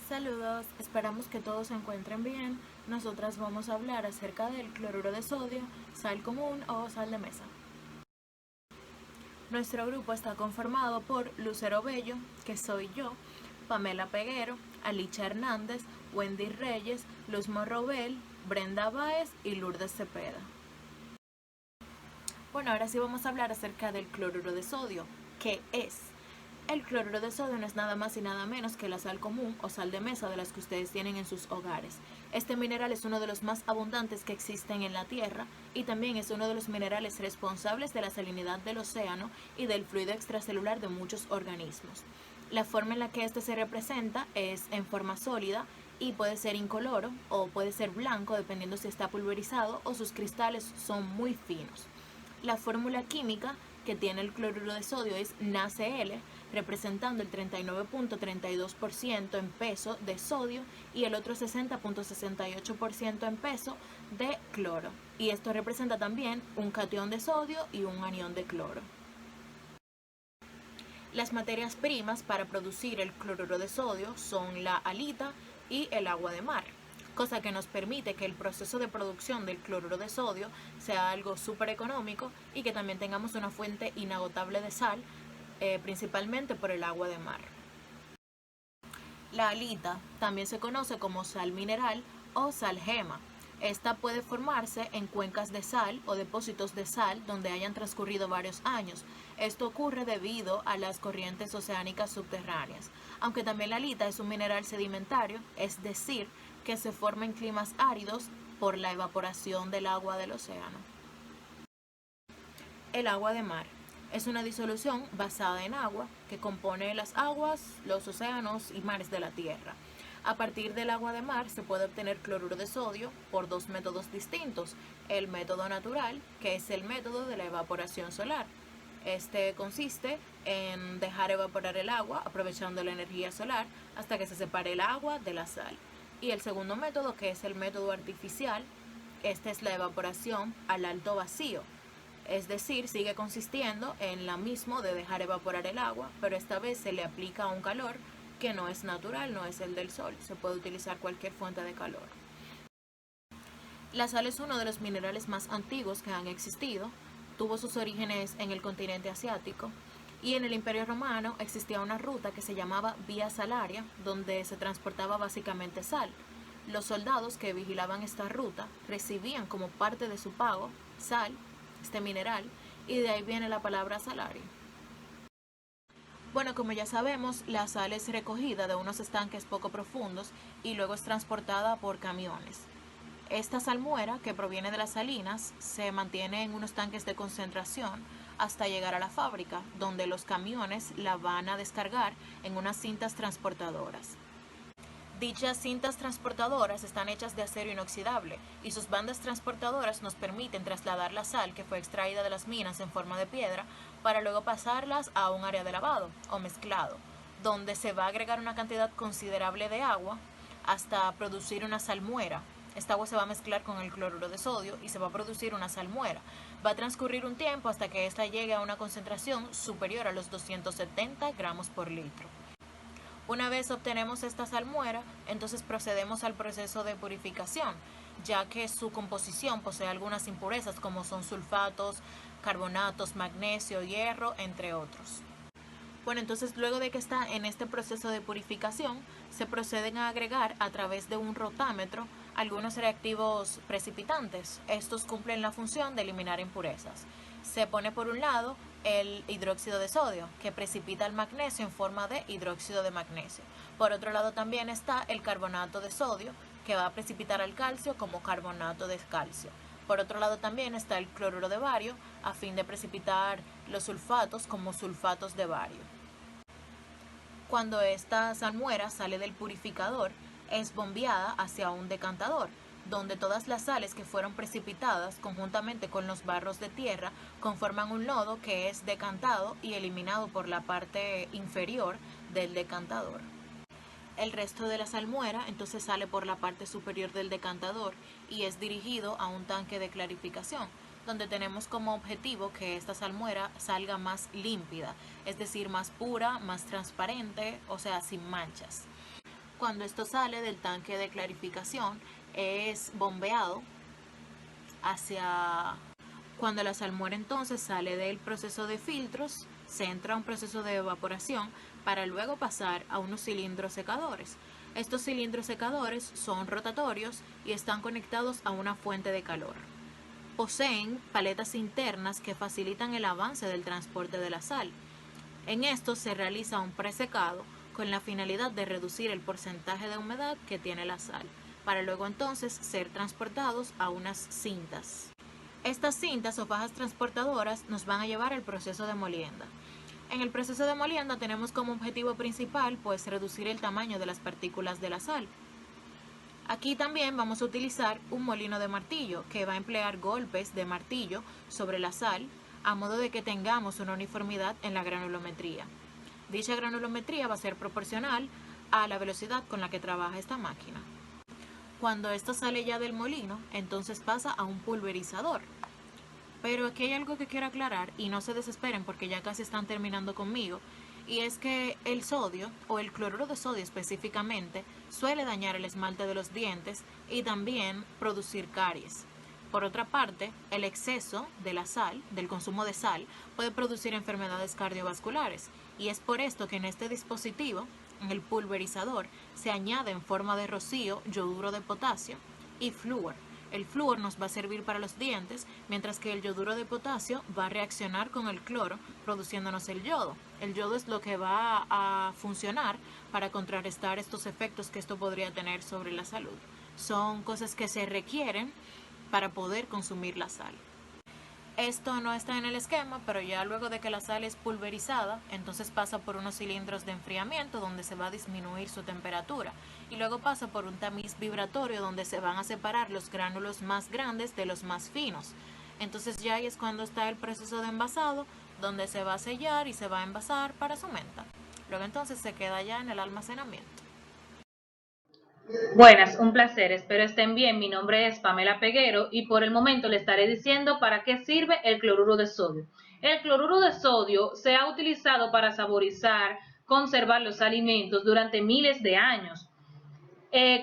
Saludos, esperamos que todos se encuentren bien. Nosotras vamos a hablar acerca del cloruro de sodio, sal común o sal de mesa. Nuestro grupo está conformado por Lucero Bello, que soy yo, Pamela Peguero, Alicia Hernández, Wendy Reyes, Luz Morrobel, Brenda Báez y Lourdes Cepeda. Bueno, ahora sí vamos a hablar acerca del cloruro de sodio. ¿Qué es? El cloruro de sodio no es nada más y nada menos que la sal común o sal de mesa de las que ustedes tienen en sus hogares. Este mineral es uno de los más abundantes que existen en la Tierra y también es uno de los minerales responsables de la salinidad del océano y del fluido extracelular de muchos organismos. La forma en la que este se representa es en forma sólida y puede ser incoloro o puede ser blanco dependiendo si está pulverizado o sus cristales son muy finos. La fórmula química que tiene el cloruro de sodio es NaCl, representando el 39.32% en peso de sodio y el otro 60.68% en peso de cloro. Y esto representa también un catión de sodio y un anión de cloro. Las materias primas para producir el cloruro de sodio son la halita y el agua de mar, cosa que nos permite que el proceso de producción del cloruro de sodio sea algo súper económico y que también tengamos una fuente inagotable de sal, principalmente por el agua de mar. La halita también se conoce como sal mineral o sal gema. Esta puede formarse en cuencas de sal o depósitos de sal donde hayan transcurrido varios años. Esto ocurre debido a las corrientes oceánicas subterráneas. Aunque también la halita es un mineral sedimentario, es decir, que se forma en climas áridos por la evaporación del agua del océano. El agua de mar es una disolución basada en agua que compone las aguas, los océanos y mares de la Tierra. A partir del agua de mar se puede obtener cloruro de sodio por dos métodos distintos. El método natural, que es el método de la evaporación solar. Este consiste en dejar evaporar el agua aprovechando la energía solar hasta que se separe el agua de la sal. Y el segundo método, que es el método artificial, esta es la evaporación al alto vacío. Es decir, sigue consistiendo en la misma de dejar evaporar el agua, pero esta vez se le aplica un calor que no es natural, no es el del sol. Se puede utilizar cualquier fuente de calor. La sal es uno de los minerales más antiguos que han existido. Tuvo sus orígenes en el continente asiático y en el Imperio Romano existía una ruta que se llamaba Vía Salaria, donde se transportaba básicamente sal. Los soldados que vigilaban esta ruta recibían como parte de su pago sal, este mineral, y de ahí viene la palabra salario. Bueno, como ya sabemos, la sal es recogida de unos estanques poco profundos y luego es transportada por camiones. Esta salmuera, que proviene de las salinas, se mantiene en unos tanques de concentración hasta llegar a la fábrica, donde los camiones la van a descargar en unas cintas transportadoras. Dichas cintas transportadoras están hechas de acero inoxidable y sus bandas transportadoras nos permiten trasladar la sal que fue extraída de las minas en forma de piedra para luego pasarlas a un área de lavado o mezclado, donde se va a agregar una cantidad considerable de agua hasta producir una salmuera. Esta agua se va a mezclar con el cloruro de sodio y se va a producir una salmuera. Va a transcurrir un tiempo hasta que ésta llegue a una concentración superior a los 270 gramos por litro. Una vez obtenemos esta salmuera, entonces procedemos al proceso de purificación, ya que su composición posee algunas impurezas como son sulfatos, carbonatos, magnesio, hierro, entre otros. Bueno, entonces luego de que está en este proceso de purificación, se proceden a agregar a través de un rotámetro algunos reactivos precipitantes. Estos cumplen la función de eliminar impurezas. Se pone por un lado el hidróxido de sodio, que precipita el magnesio en forma de hidróxido de magnesio. Por otro lado también está el carbonato de sodio, que va a precipitar al calcio como carbonato de calcio. Por otro lado también está el cloruro de bario, a fin de precipitar los sulfatos como sulfatos de bario. Cuando esta salmuera sale del purificador, es bombeada hacia un decantador, donde todas las sales que fueron precipitadas conjuntamente con los barros de tierra conforman un lodo que es decantado y eliminado por la parte inferior del decantador. El resto de la salmuera entonces sale por la parte superior del decantador y es dirigido a un tanque de clarificación, donde tenemos como objetivo que esta salmuera salga más límpida, es decir, más pura, más transparente, o sea, sin manchas. Cuando esto sale del tanque de clarificación, es bombeado hacia... Cuando la salmuera entonces sale del proceso de filtros, se entra a un proceso de evaporación para luego pasar a unos cilindros secadores. Estos cilindros secadores son rotatorios y están conectados a una fuente de calor. Poseen paletas internas que facilitan el avance del transporte de la sal. En esto se realiza un presecado con la finalidad de reducir el porcentaje de humedad que tiene la sal, para luego entonces ser transportados a unas cintas. Estas cintas o fajas transportadoras nos van a llevar al proceso de molienda. En el proceso de molienda tenemos como objetivo principal pues reducir el tamaño de las partículas de la sal. Aquí también vamos a utilizar un molino de martillo que va a emplear golpes de martillo sobre la sal a modo de que tengamos una uniformidad en la granulometría. Dicha granulometría va a ser proporcional a la velocidad con la que trabaja esta máquina. Cuando esto sale ya del molino, entonces pasa a un pulverizador. Pero aquí hay algo que quiero aclarar y no se desesperen porque ya casi están terminando conmigo. Y es que el sodio, o el cloruro de sodio específicamente, suele dañar el esmalte de los dientes y también producir caries. Por otra parte, el exceso de la sal, del consumo de sal, puede producir enfermedades cardiovasculares. Y es por esto que en este dispositivo, en el pulverizador, se añade en forma de rocío yoduro de potasio y flúor. El flúor nos va a servir para los dientes, mientras que el yoduro de potasio va a reaccionar con el cloro, produciéndonos el yodo. El yodo es lo que va a funcionar para contrarrestar estos efectos que esto podría tener sobre la salud. Son cosas que se requieren para poder consumir la sal. Esto no está en el esquema, pero ya luego de que la sal es pulverizada, entonces pasa por unos cilindros de enfriamiento donde se va a disminuir su temperatura y luego pasa por un tamiz vibratorio donde se van a separar los gránulos más grandes de los más finos. Entonces ya ahí es cuando está el proceso de envasado, donde se va a sellar y se va a envasar para su menta. Luego entonces se queda ya en el almacenamiento. Buenas, un placer, espero estén bien. Mi nombre es Pamela Peguero y por el momento le estaré diciendo para qué sirve el cloruro de sodio. El cloruro de sodio se ha utilizado para saborizar, conservar los alimentos durante miles de años.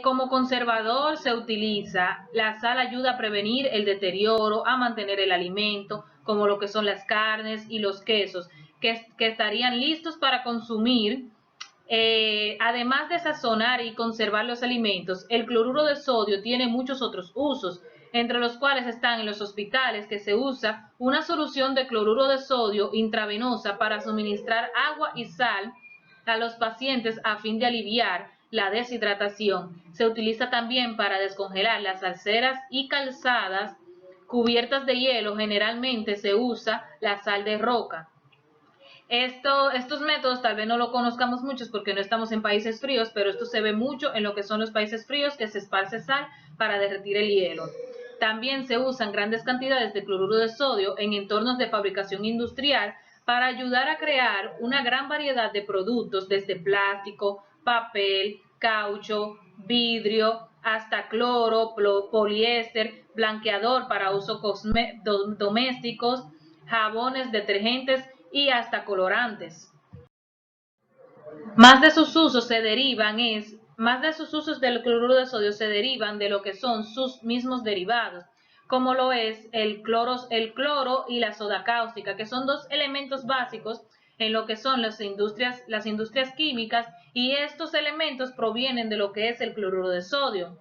Como conservador se utiliza, la sal ayuda a prevenir el deterioro, a mantener el alimento, como lo que son las carnes y los quesos, que estarían listos para consumir. Además de sazonar y conservar los alimentos, el cloruro de sodio tiene muchos otros usos, entre los cuales están en los hospitales que se usa una solución de cloruro de sodio intravenosa para suministrar agua y sal a los pacientes a fin de aliviar la deshidratación. Se utiliza también para descongelar las aceras y calzadas cubiertas de hielo. Generalmente se usa la sal de roca. Estos métodos tal vez no lo conozcamos muchos porque no estamos en países fríos, pero esto se ve mucho en lo que son los países fríos, que se esparce sal para derretir el hielo. También se usan grandes cantidades de cloruro de sodio en entornos de fabricación industrial para ayudar a crear una gran variedad de productos, desde plástico, papel, caucho, vidrio, hasta cloro, poliéster, blanqueador para uso domésticos, jabones, detergentes y hasta colorantes. Más de sus usos se derivan es Más de sus usos del cloruro de sodio se derivan de lo que son sus mismos derivados, como lo es el cloro y la soda cáustica, que son dos elementos básicos en lo que son las industrias químicas, y estos elementos provienen de lo que es el cloruro de sodio.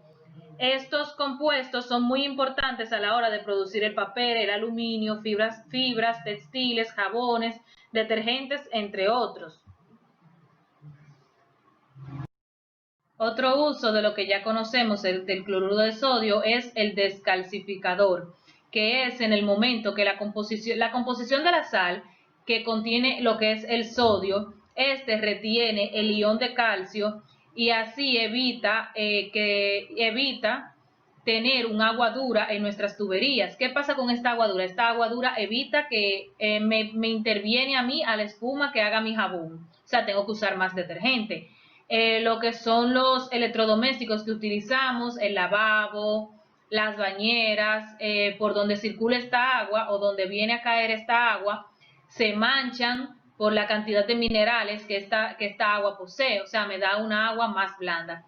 Estos compuestos son muy importantes a la hora de producir el papel, el aluminio, fibras textiles, jabones, detergentes, entre otros. Otro uso de lo que ya conocemos del cloruro de sodio es el descalcificador, que es en el momento que la composición de la sal, que contiene lo que es el sodio, este retiene el ion de calcio y así evita tener un agua dura en nuestras tuberías. ¿Qué pasa con esta agua dura? Esta agua dura evita que me interviene a mí a la espuma que haga mi jabón. O sea, tengo que usar más detergente. Lo que son los electrodomésticos que utilizamos, el lavabo, las bañeras, por donde circula esta agua o donde viene a caer esta agua, se manchan por la cantidad de minerales que esta agua posee, o sea, me da una agua más blanda.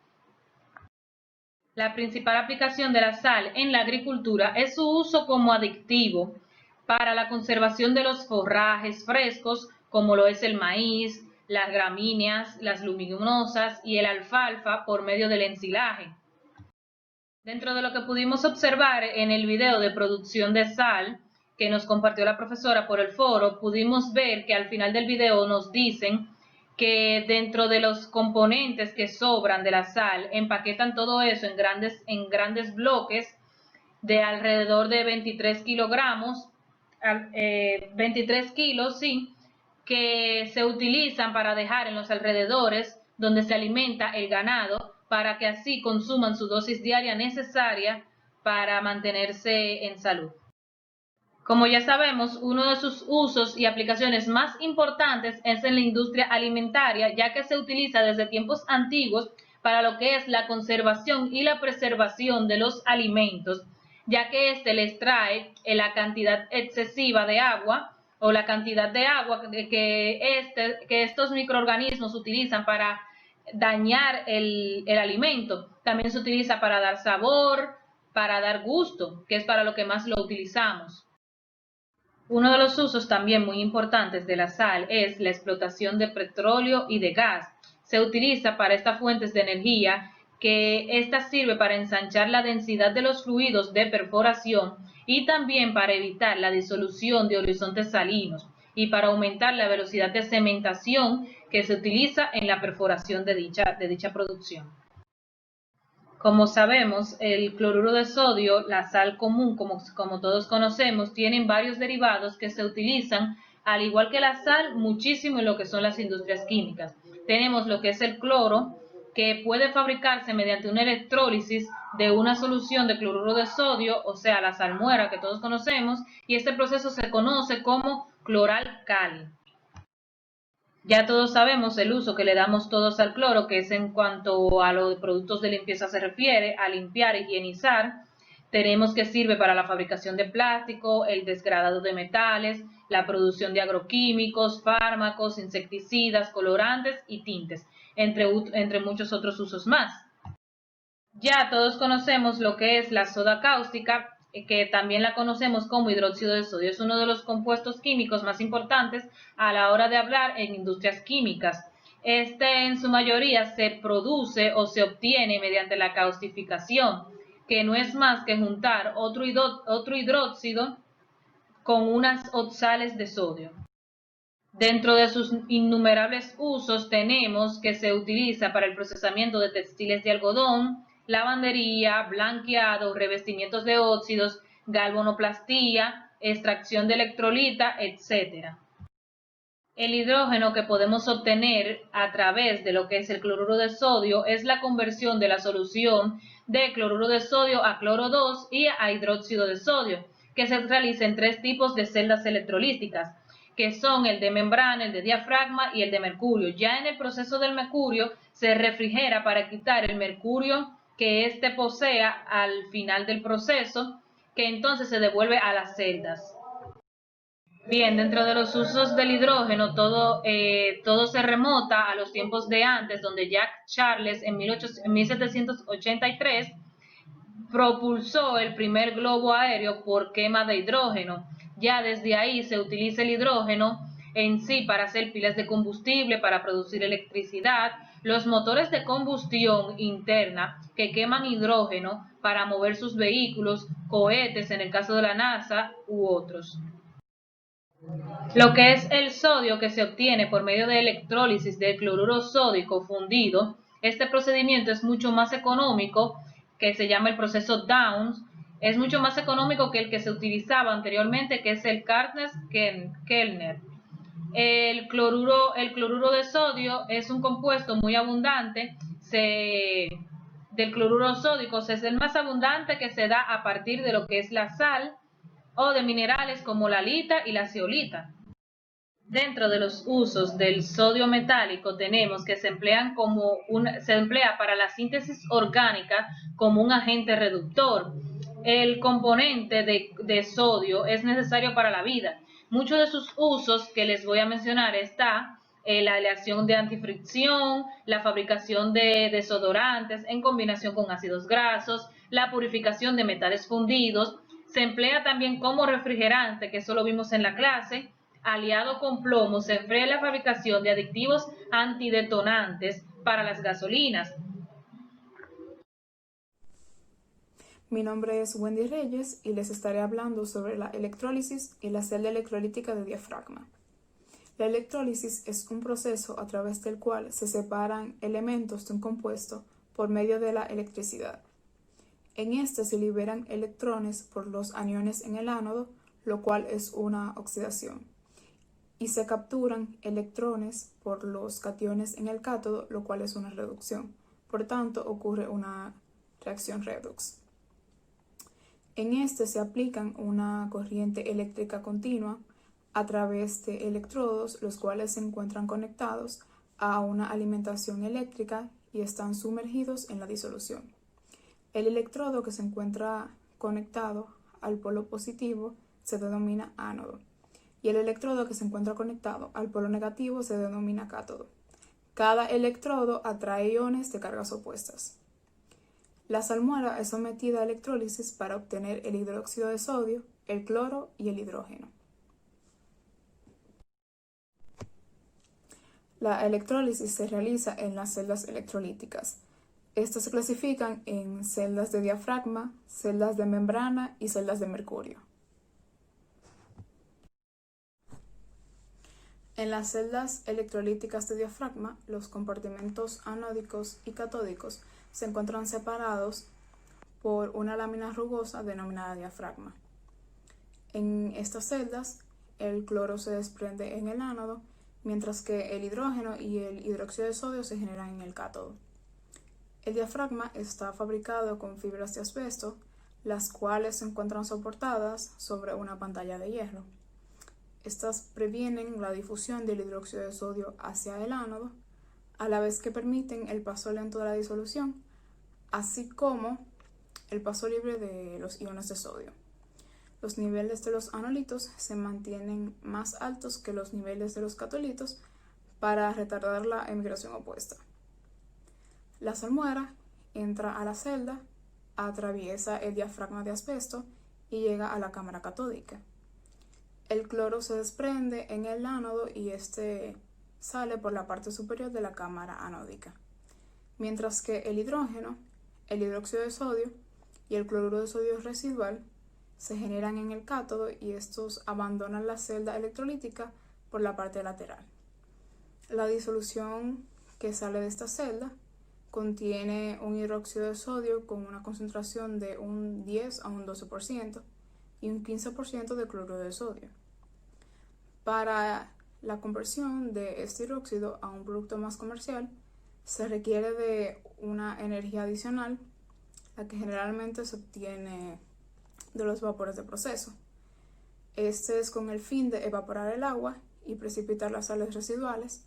La principal aplicación de la sal en la agricultura es su uso como aditivo para la conservación de los forrajes frescos, como lo es el maíz, las gramíneas, las leguminosas y el alfalfa por medio del ensilaje. Dentro de lo que pudimos observar en el video de producción de sal que nos compartió la profesora por el foro, pudimos ver que al final del video nos dicen que dentro de los componentes que sobran de la sal, empaquetan todo eso en grandes bloques de alrededor de 23 kilogramos, 23 kilos, sí, que se utilizan para dejar en los alrededores donde se alimenta el ganado, para que así consuman su dosis diaria necesaria para mantenerse en salud. Como ya sabemos, uno de sus usos y aplicaciones más importantes es en la industria alimentaria, ya que se utiliza desde tiempos antiguos para lo que es la conservación y la preservación de los alimentos, ya que éste les trae la cantidad excesiva de agua o la cantidad de agua que estos microorganismos utilizan para dañar el alimento. También se utiliza para dar sabor, para dar gusto, que es para lo que más lo utilizamos. Uno de los usos también muy importantes de la sal es la explotación de petróleo y de gas. Se utiliza para estas fuentes de energía, que esta sirve para ensanchar la densidad de los fluidos de perforación y también para evitar la disolución de horizontes salinos y para aumentar la velocidad de cementación que se utiliza en la perforación de dicha producción. Como sabemos, el cloruro de sodio, la sal común, como todos conocemos, tienen varios derivados que se utilizan, al igual que la sal, muchísimo en lo que son las industrias químicas. Tenemos lo que es el cloro, que puede fabricarse mediante una electrólisis de una solución de cloruro de sodio, o sea, la salmuera que todos conocemos, y este proceso se conoce como cloralcali. Ya todos sabemos el uso que le damos todos al cloro, que es en cuanto a los productos de limpieza se refiere, a limpiar, higienizar. Tenemos que sirve para la fabricación de plástico, el desgradado de metales, la producción de agroquímicos, fármacos, insecticidas, colorantes y tintes, entre muchos otros usos más. Ya todos conocemos lo que es la soda cáustica, que también la conocemos como hidróxido de sodio. Es uno de los compuestos químicos más importantes a la hora de hablar en industrias químicas. Este en su mayoría se produce o se obtiene mediante la caustificación, que no es más que juntar otro hidróxido con unas oxales de sodio. Dentro de sus innumerables usos tenemos que se utiliza para el procesamiento de textiles de algodón, lavandería, blanqueado, revestimientos de óxidos, galvanoplastía, extracción de electrolita, etc. El hidrógeno que podemos obtener a través de lo que es el cloruro de sodio es la conversión de la solución de cloruro de sodio a cloro 2 y a hidróxido de sodio, que se realiza en tres tipos de celdas electrolíticas, que son el de membrana, el de diafragma y el de mercurio. Ya en el proceso del mercurio se refrigera para quitar el mercurio que éste posea al final del proceso, que entonces se devuelve a las celdas. Bien, dentro de los usos del hidrógeno, todo se remota a los tiempos de antes, donde Jack Charles en 1783 propulsó el primer globo aéreo por quema de hidrógeno. Ya desde ahí se utiliza el hidrógeno en sí para hacer pilas de combustible, para producir electricidad, los motores de combustión interna que queman hidrógeno para mover sus vehículos, cohetes en el caso de la NASA u otros. Lo que es el sodio que se obtiene por medio de electrólisis del cloruro sódico fundido, este procedimiento es mucho más económico, que se llama el proceso Downs, es mucho más económico que el que se utilizaba anteriormente, que es el Cartnes-Kellner. El cloruro de sodio es un compuesto muy abundante, del cloruro sódico es el más abundante que se da a partir de lo que es la sal o de minerales como la halita y la zeolita. Dentro de los usos del sodio metálico tenemos que se emplea para la síntesis orgánica como un agente reductor. El componente de sodio es necesario para la vida. Muchos de sus usos que les voy a mencionar está la aleación de antifricción, la fabricación de desodorantes en combinación con ácidos grasos, la purificación de metales fundidos. Se emplea también como refrigerante, que eso lo vimos en la clase. Aliado con plomo, se emplea la fabricación de aditivos antidetonantes para las gasolinas. Mi nombre es Wendy Reyes y les estaré hablando sobre la electrólisis y la celda electrolítica de diafragma. La electrólisis es un proceso a través del cual se separan elementos de un compuesto por medio de la electricidad. En este se liberan electrones por los aniones en el ánodo, lo cual es una oxidación, y se capturan electrones por los cationes en el cátodo, lo cual es una reducción. Por tanto, ocurre una reacción redox. En este se aplican una corriente eléctrica continua a través de electrodos, los cuales se encuentran conectados a una alimentación eléctrica y están sumergidos en la disolución. El electrodo que se encuentra conectado al polo positivo se denomina ánodo y el electrodo que se encuentra conectado al polo negativo se denomina cátodo. Cada electrodo atrae iones de cargas opuestas. La salmuera es sometida a electrólisis para obtener el hidróxido de sodio, el cloro y el hidrógeno. La electrólisis se realiza en las celdas electrolíticas. Estas se clasifican en celdas de diafragma, celdas de membrana y celdas de mercurio. En las celdas electrolíticas de diafragma, los compartimentos anódicos y catódicos se encuentran separados por una lámina rugosa denominada diafragma. En estas celdas, el cloro se desprende en el ánodo, mientras que el hidrógeno y el hidróxido de sodio se generan en el cátodo. El diafragma está fabricado con fibras de asbesto, las cuales se encuentran soportadas sobre una pantalla de hierro. Estas previenen la difusión del hidróxido de sodio hacia el ánodo, a la vez que permiten el paso lento de la disolución, así como el paso libre de los iones de sodio. Los niveles de los anolitos se mantienen más altos que los niveles de los catolitos para retardar la emigración opuesta. La salmuera entra a la celda, atraviesa el diafragma de asbesto y llega a la cámara catódica. El cloro se desprende en el ánodo y este sale por la parte superior de la cámara anódica, mientras que el hidrógeno, el hidróxido de sodio y el cloruro de sodio residual se generan en el cátodo y estos abandonan la celda electrolítica por la parte lateral. La disolución que sale de esta celda contiene un hidróxido de sodio con una concentración de un 10 a un 12% y un 15% de cloruro de sodio. Para la conversión de este hidróxido a un producto más comercial se requiere de una energía adicional, la que generalmente se obtiene de los vapores de proceso. Este es con el fin de evaporar el agua y precipitar las sales residuales,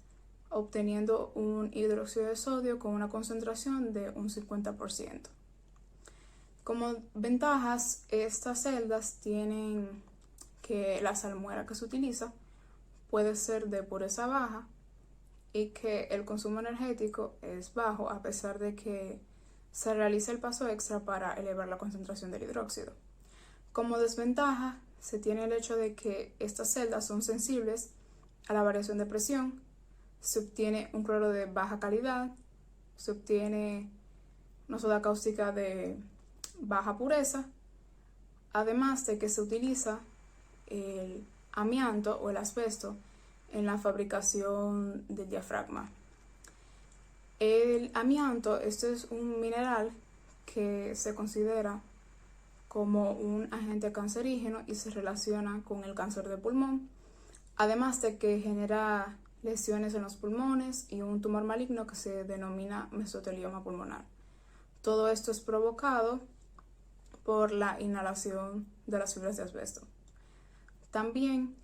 obteniendo un hidróxido de sodio con una concentración de un 50%. Como ventajas, estas celdas tienen que la salmuera que se utiliza puede ser de pureza baja y que el consumo energético es bajo a pesar de que se realiza el paso extra para elevar la concentración del hidróxido. Como desventaja, se tiene el hecho de que estas celdas son sensibles a la variación de presión, se obtiene un cloro de baja calidad, se obtiene una soda cáustica de baja pureza, además de que se utiliza el amianto o el asbesto en la fabricación del diafragma. El amianto, este es un mineral que se considera como un agente cancerígeno y se relaciona con el cáncer de pulmón, además de que genera lesiones en los pulmones y un tumor maligno que se denomina mesotelioma pulmonar. Todo esto es provocado por la inhalación de las fibras de asbesto. También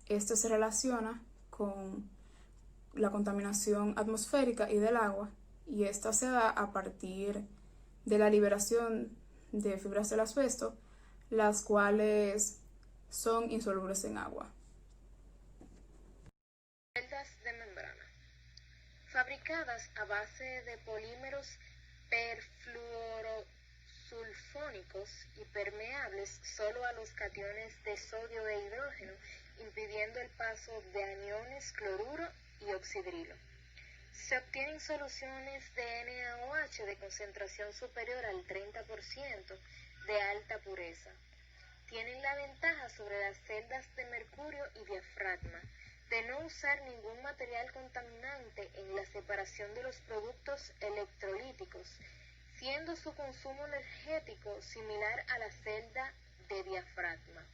este se relaciona con la contaminación atmosférica y del agua, y esta se da a partir de la liberación de fibras del asbesto, las cuales son insolubles en agua. Celdas de membrana. fabricadas a base de polímeros perfluorosulfónicos y permeables solo a los cationes de sodio e hidrógeno, impidiendo el paso de aniones cloruro y oxidrilo. Se obtienen soluciones de NaOH de concentración superior al 30% de alta pureza. Tienen la ventaja sobre las celdas de mercurio y diafragma de no usar ningún material contaminante en la separación de los productos electrolíticos, siendo su consumo energético similar a la celda de diafragma.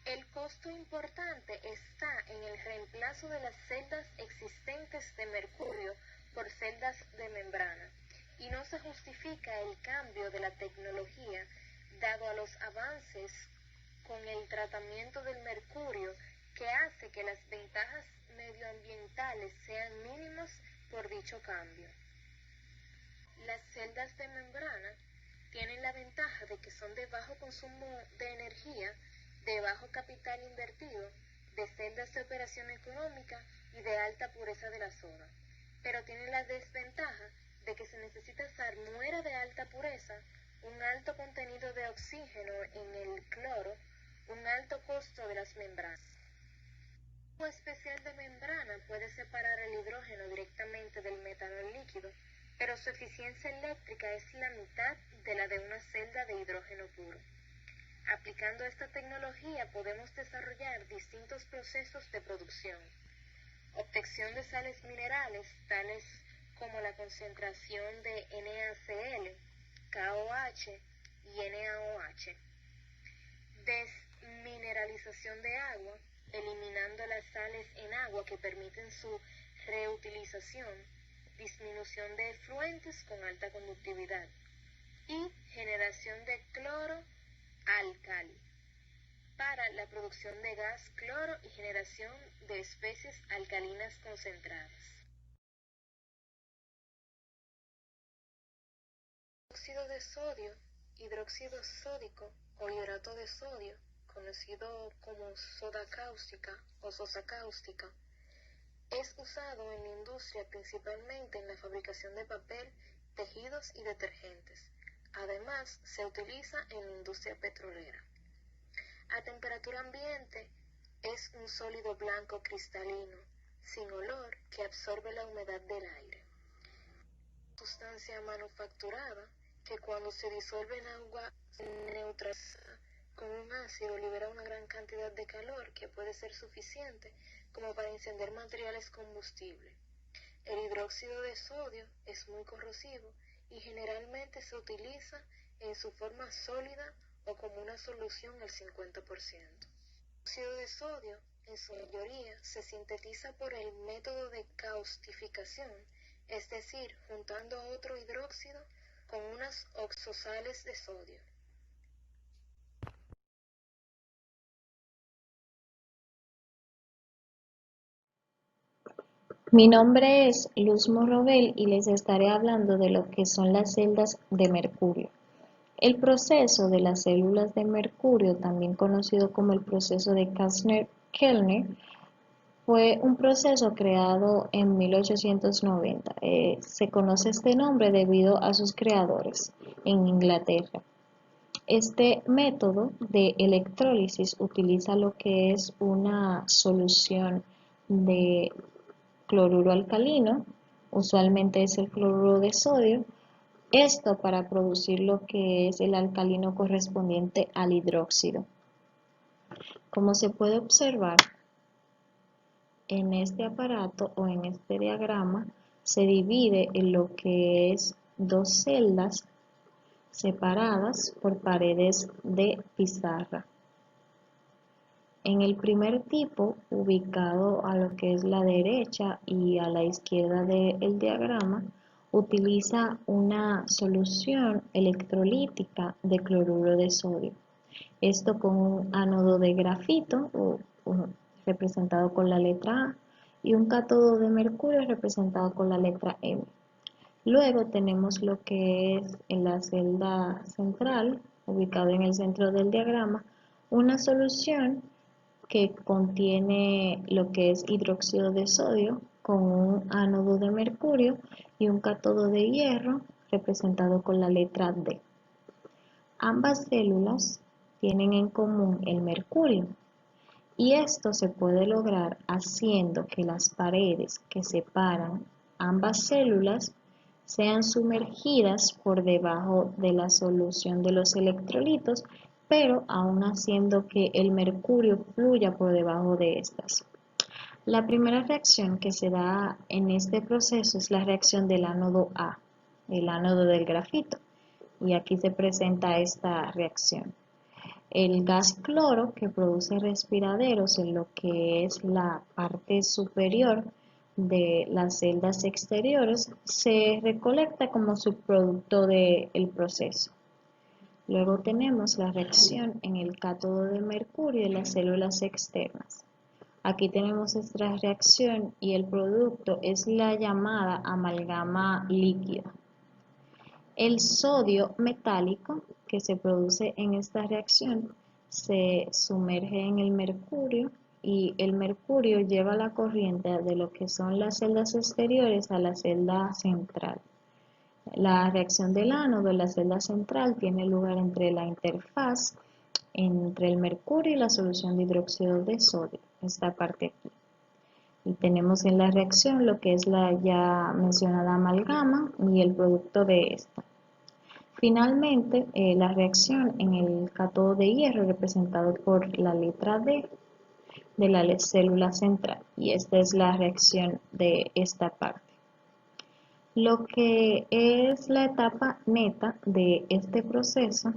El costo importante está en el reemplazo de las celdas existentes de mercurio por celdas de membrana, y no se justifica el cambio de la tecnología dado a los avances con el tratamiento del mercurio, que hace que las ventajas medioambientales sean mínimas por dicho cambio. Las celdas de membrana tienen la ventaja de que son de bajo consumo de energía, de bajo capital invertido, de celdas de operación económica y de alta pureza de la soda, pero tienen la desventaja de que se necesita salmuera de alta pureza, un alto contenido de oxígeno en el cloro, un alto costo de las membranas. Un tubo especial de membrana puede separar el hidrógeno directamente del metanol líquido, pero su eficiencia eléctrica es la mitad de la de una celda de hidrógeno puro. Aplicando esta tecnología podemos desarrollar distintos procesos de producción. Obtención de sales minerales, tales como la concentración de NaCl, KOH y NaOH. Desmineralización de agua, eliminando las sales en agua que permiten su reutilización, disminución de efluentes con alta conductividad y generación de cloro alcali para la producción de gas cloro y generación de especies alcalinas concentradas. Óxido de sodio, hidróxido sódico o hidrato de sodio, conocido como soda cáustica o sosa cáustica, es usado en la industria principalmente en la fabricación de papel, tejidos y detergentes. Además, se utiliza en la industria petrolera. A temperatura ambiente es un sólido blanco cristalino, sin olor, que absorbe la humedad del aire. Sustancia manufacturada que cuando se disuelve en agua se neutraliza con un ácido, libera una gran cantidad de calor que puede ser suficiente como para encender materiales combustibles. El hidróxido de sodio es muy corrosivo y generalmente se utiliza en su forma sólida o como una solución al 50%. El óxido de sodio, en su mayoría, se sintetiza por el método de caustificación, es decir, juntando otro hidróxido con unas oxosales de sodio. Mi nombre es Luz Morrobel y les estaré hablando de lo que son las celdas de mercurio. El proceso de las células de mercurio, también conocido como el proceso de Kastner-Kellner, fue un proceso creado en 1890. Se conoce este nombre debido a sus creadores en Inglaterra. Este método de electrólisis utiliza lo que es una solución de cloruro alcalino, usualmente es el cloruro de sodio, esto para producir lo que es el alcalino correspondiente al hidróxido. Como se puede observar, en este aparato o en este diagrama se divide en lo que es dos celdas separadas por paredes de pizarra. En el primer tipo, ubicado a lo que es la derecha y a la izquierda del diagrama, utiliza una solución electrolítica de cloruro de sodio. Esto con un ánodo de grafito, representado con la letra A, y un cátodo de mercurio representado con la letra M. Luego tenemos lo que es en la celda central, ubicado en el centro del diagrama, una solución que contiene lo que es hidróxido de sodio, con un ánodo de mercurio y un cátodo de hierro representado con la letra D. Ambas células tienen en común el mercurio y esto se puede lograr haciendo que las paredes que separan ambas células sean sumergidas por debajo de la solución de los electrolitos, pero aún haciendo que el mercurio fluya por debajo de estas. La primera reacción que se da en este proceso es la reacción del ánodo A, el ánodo del grafito, y aquí se presenta esta reacción. El gas cloro que produce respiraderos en lo que es la parte superior de las celdas exteriores se recolecta como subproducto del proceso. Luego tenemos la reacción en el cátodo de mercurio en las células externas. Aquí tenemos esta reacción y el producto es la llamada amalgama líquida. El sodio metálico que se produce en esta reacción se sumerge en el mercurio y el mercurio lleva la corriente de lo que son las celdas exteriores a la celda central. La reacción del ánodo en la celda central tiene lugar entre la interfaz entre el mercurio y la solución de hidróxido de sodio, esta parte aquí. Y tenemos en la reacción lo que es la ya mencionada amalgama y el producto de esta. Finalmente, la reacción en el cátodo de hierro representado por la letra D de la célula central, y esta es la reacción de esta parte. Lo que es la etapa neta de este proceso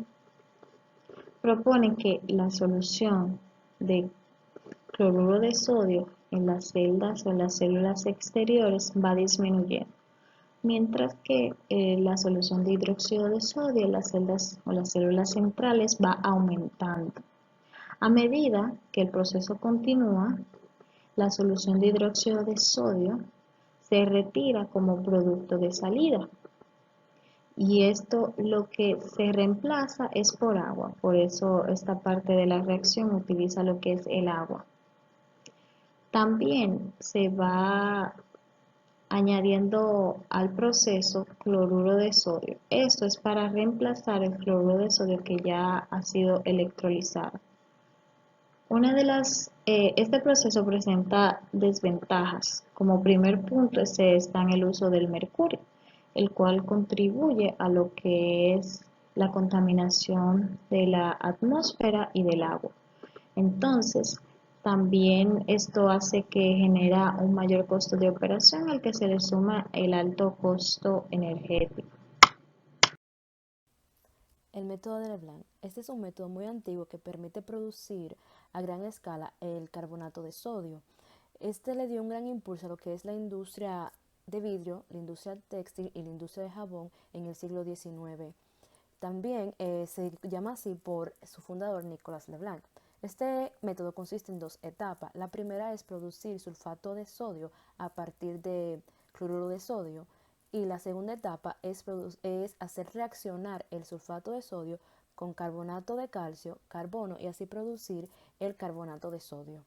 propone que la solución de cloruro de sodio en las celdas o las células exteriores va disminuyendo, mientras que la solución de hidróxido de sodio en las celdas o las células centrales va aumentando. A medida que el proceso continúa, la solución de hidróxido de sodio se retira como producto de salida. Y esto lo que se reemplaza es por agua, por eso esta parte de la reacción utiliza lo que es el agua. También se va añadiendo al proceso cloruro de sodio. Esto es para reemplazar el cloruro de sodio que ya ha sido electrolizado. Este proceso presenta desventajas. Como primer punto está en el uso del mercurio, el cual contribuye a lo que es la contaminación de la atmósfera y del agua. Entonces, también esto hace que genera un mayor costo de operación al que se le suma el alto costo energético. El método de Leblanc. Este es un método muy antiguo que permite producir a gran escala el carbonato de sodio. Este le dio un gran impulso a lo que es la industria de vidrio, la industria textil y la industria de jabón en el siglo XIX. También se llama así por su fundador Nicolas Leblanc. Este método consiste en dos etapas. La primera es producir sulfato de sodio a partir de cloruro de sodio y la segunda etapa es hacer reaccionar el sulfato de sodio con carbonato de calcio, carbono y así producir el carbonato de sodio.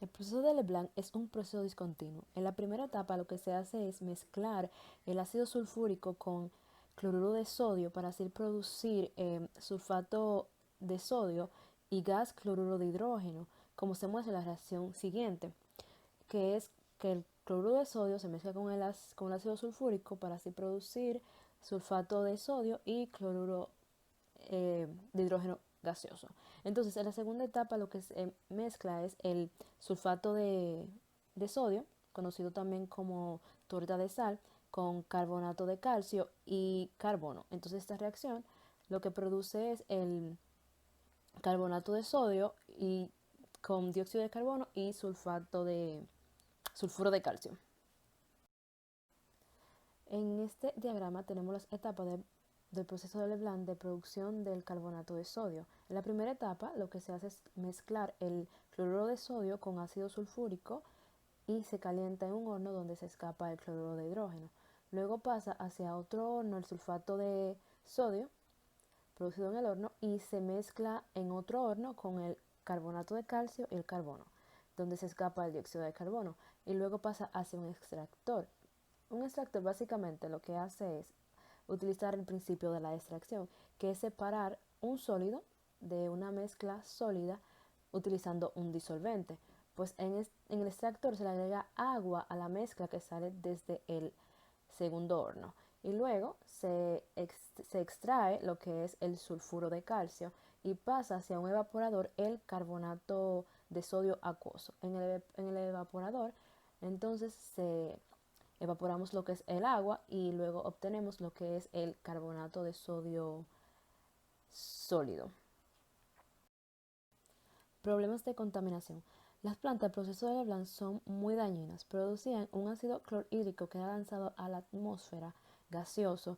El proceso de Leblanc es un proceso discontinuo. En la primera etapa lo que se hace es mezclar el ácido sulfúrico con cloruro de sodio para así producir sulfato de sodio y gas cloruro de hidrógeno, como se muestra en la reacción siguiente, que es que el cloruro de sodio se mezcla con el ácido sulfúrico para así producir sulfato de sodio y cloruro de hidrógeno gaseoso. Entonces, en la segunda etapa lo que se mezcla es el sulfato de sodio, conocido también como torta de sal, con carbonato de calcio y carbono. Entonces, esta reacción lo que produce es el carbonato de sodio y con dióxido de carbono y sulfuro de calcio. En este diagrama tenemos las etapas del proceso de Leblanc de producción del carbonato de sodio. En la primera etapa lo que se hace es mezclar el cloruro de sodio con ácido sulfúrico y se calienta en un horno donde se escapa el cloruro de hidrógeno. Luego pasa hacia otro horno el sulfato de sodio producido en el horno y se mezcla en otro horno con el carbonato de calcio y el carbono. donde se escapa el dióxido de carbono y luego pasa hacia un extractor. Un extractor básicamente lo que hace es utilizar el principio de la extracción, que es separar un sólido de una mezcla sólida utilizando un disolvente. Pues en el extractor se le agrega agua a la mezcla que sale desde el segundo horno y luego se extrae lo que es el sulfuro de calcio y pasa hacia un evaporador el carbonato de sodio acuoso. En el evaporador entonces evaporamos lo que es el agua y luego obtenemos lo que es el carbonato de sodio sólido. Problemas de contaminación. Las plantas del proceso de Leblanc son muy dañinas. Producían un ácido clorhídrico que era lanzado a la atmósfera gaseoso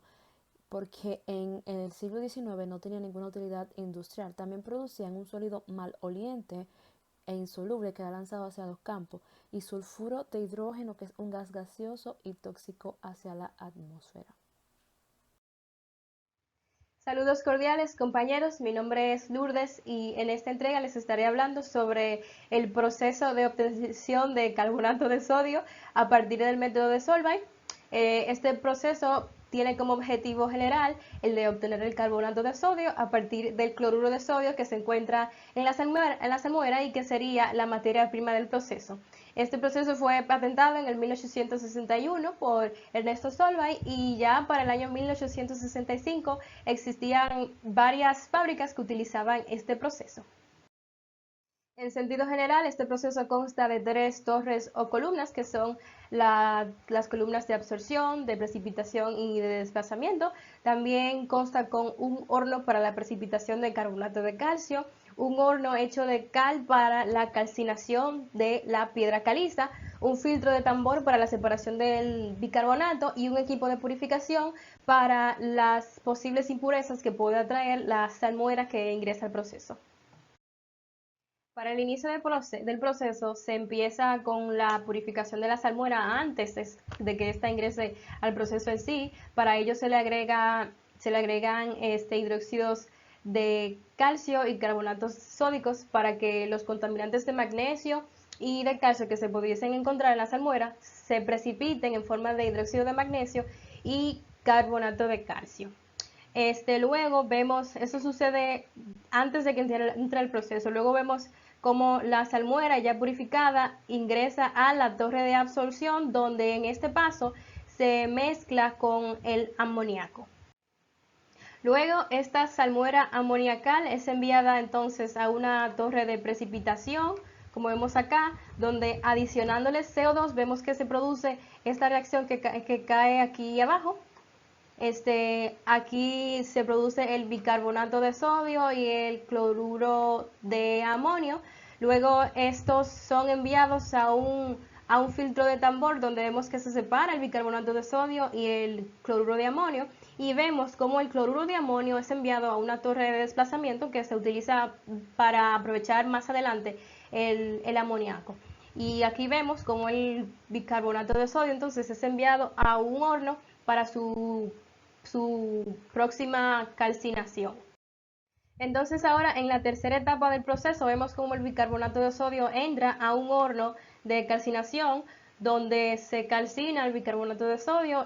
porque en el siglo XIX no tenía ninguna utilidad industrial. También producían un sólido maloliente e insoluble que era lanzado hacia los campos y sulfuro de hidrógeno, que es un gas gaseoso y tóxico hacia la atmósfera. Saludos cordiales compañeros, mi nombre es Lourdes y en esta entrega les estaré hablando sobre el proceso de obtención de carbonato de sodio a partir del método de Solvay. Este proceso tiene como objetivo general el de obtener el carbonato de sodio a partir del cloruro de sodio que se encuentra en la salmuera y que sería la materia prima del proceso. Este proceso fue patentado en el 1861 por Ernesto Solvay y ya para el año 1865 existían varias fábricas que utilizaban este proceso. En sentido general, este proceso consta de 3 torres o columnas, que son las columnas de absorción, de precipitación y de desplazamiento. También consta con un horno para la precipitación de carbonato de calcio, un horno hecho de cal para la calcinación de la piedra caliza, un filtro de tambor para la separación del bicarbonato y un equipo de purificación para las posibles impurezas que pueda traer la salmuera que ingresa al proceso. Para el inicio del proceso se empieza con la purificación de la salmuera antes de que ésta ingrese al proceso en sí. Para ello se le agregan hidróxidos de calcio y carbonatos sódicos para que los contaminantes de magnesio y de calcio que se pudiesen encontrar en la salmuera se precipiten en forma de hidróxido de magnesio y carbonato de calcio. Luego vemos, eso sucede antes de que entre el proceso, luego vemos cómo la salmuera ya purificada ingresa a la torre de absorción, donde en este paso se mezcla con el amoníaco. Luego esta salmuera amoniacal es enviada entonces a una torre de precipitación, como vemos acá, donde adicionándole CO2 vemos que se produce esta reacción que cae aquí abajo. Aquí se produce el bicarbonato de sodio y el cloruro de amonio. Luego estos son enviados a un filtro de tambor donde vemos que se separa el bicarbonato de sodio y el cloruro de amonio y vemos cómo el cloruro de amonio es enviado a una torre de desplazamiento que se utiliza para aprovechar más adelante el amoníaco. Y aquí vemos cómo el bicarbonato de sodio entonces es enviado a un horno para su próxima calcinación. Entonces ahora en la tercera etapa del proceso vemos cómo el bicarbonato de sodio entra a un horno de calcinación donde se calcina el bicarbonato de sodio.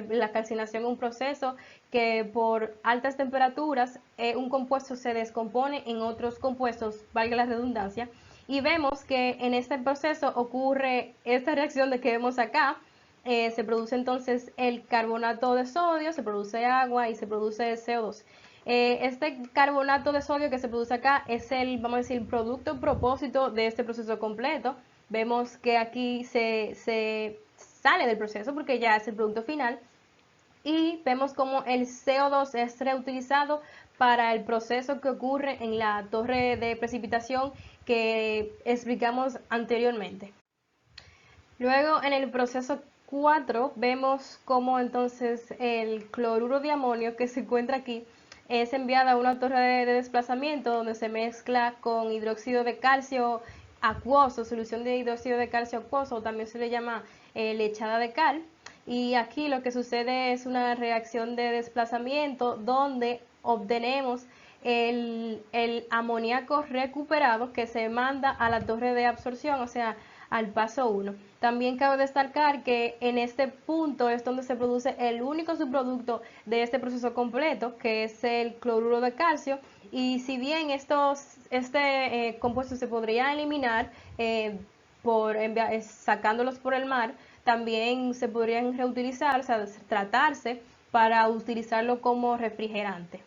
La calcinación es un proceso que por altas temperaturas un compuesto se descompone en otros compuestos, valga la redundancia, y vemos que en este proceso ocurre esta reacción de que vemos acá. Se produce entonces el carbonato de sodio, se produce agua y se produce CO2. Este carbonato de sodio que se produce acá es vamos a decir, el producto propósito de este proceso completo. Vemos que aquí se sale del proceso porque ya es el producto final. Y vemos como el CO2 es reutilizado para el proceso que ocurre en la torre de precipitación que explicamos anteriormente. Luego en el proceso 4 vemos cómo entonces el cloruro de amonio que se encuentra aquí es enviado a una torre de desplazamiento donde se mezcla con hidróxido de calcio acuoso, solución de hidróxido de calcio acuoso, también se le llama lechada de cal. Y aquí lo que sucede es una reacción de desplazamiento donde obtenemos el amoníaco recuperado que se manda a la torre de absorción, o sea, al paso 1. También cabe destacar que en este punto es donde se produce el único subproducto de este proceso completo, que es el cloruro de calcio, y si bien este compuesto se podría eliminar sacándolos por el mar, también se podrían reutilizar, o sea, tratarse para utilizarlo como refrigerante.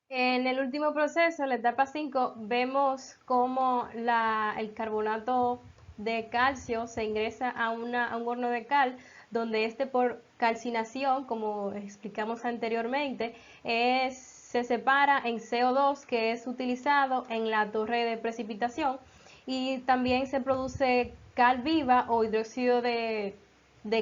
En el último proceso, la etapa 5, vemos cómo el carbonato de calcio se ingresa a un horno de cal, donde por calcinación, como explicamos anteriormente, se separa en CO2, que es utilizado en la torre de precipitación, y también se produce cal viva o hidróxido de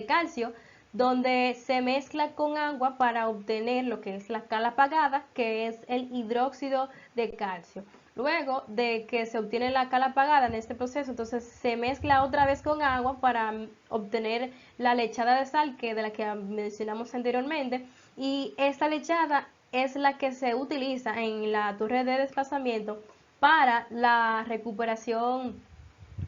calcio, donde se mezcla con agua para obtener lo que es la cal apagada, que es el hidróxido de calcio. Luego de que se obtiene la cal apagada en este proceso, entonces se mezcla otra vez con agua para obtener la lechada de sal, de la que mencionamos anteriormente, y esta lechada es la que se utiliza en la torre de desplazamiento para la recuperación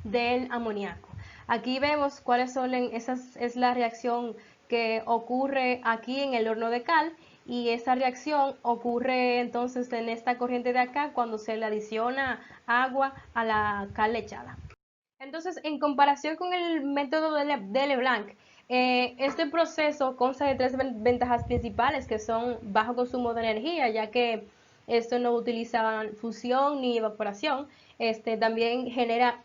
del amoníaco. Aquí vemos cuáles son es la reacción que ocurre aquí en el horno de cal, y esa reacción ocurre entonces en esta corriente de acá cuando se le adiciona agua a la cal lechada. Entonces, en comparación con el método de Leblanc, este proceso consta de 3 ventajas principales, que son bajo consumo de energía, ya que esto no utiliza fusión ni evaporación. También genera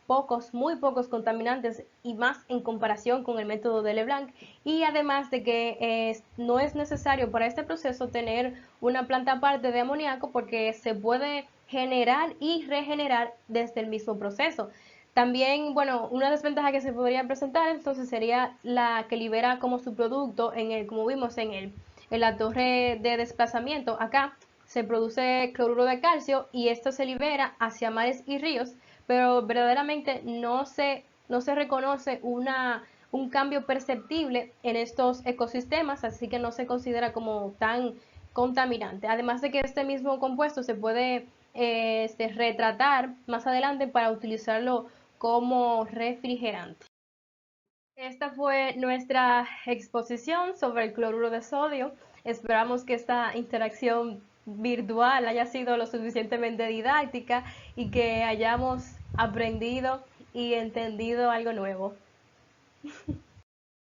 muy pocos contaminantes, y más en comparación con el método de Leblanc, y además de que no es necesario para este proceso tener una planta aparte de amoníaco, porque se puede generar y regenerar desde el mismo proceso. También, bueno, una desventaja que se podría presentar entonces sería la que libera como subproducto, como vimos en la torre de desplazamiento. Acá se produce cloruro de calcio y esto se libera hacia mares y ríos, pero verdaderamente no se reconoce un cambio perceptible en estos ecosistemas, así que no se considera como tan contaminante. Además de que este mismo compuesto se puede retratar más adelante para utilizarlo como refrigerante. Esta fue nuestra exposición sobre el cloruro de sodio. Esperamos que esta interacción virtual haya sido lo suficientemente didáctica y que hayamos aprendido y entendido algo nuevo.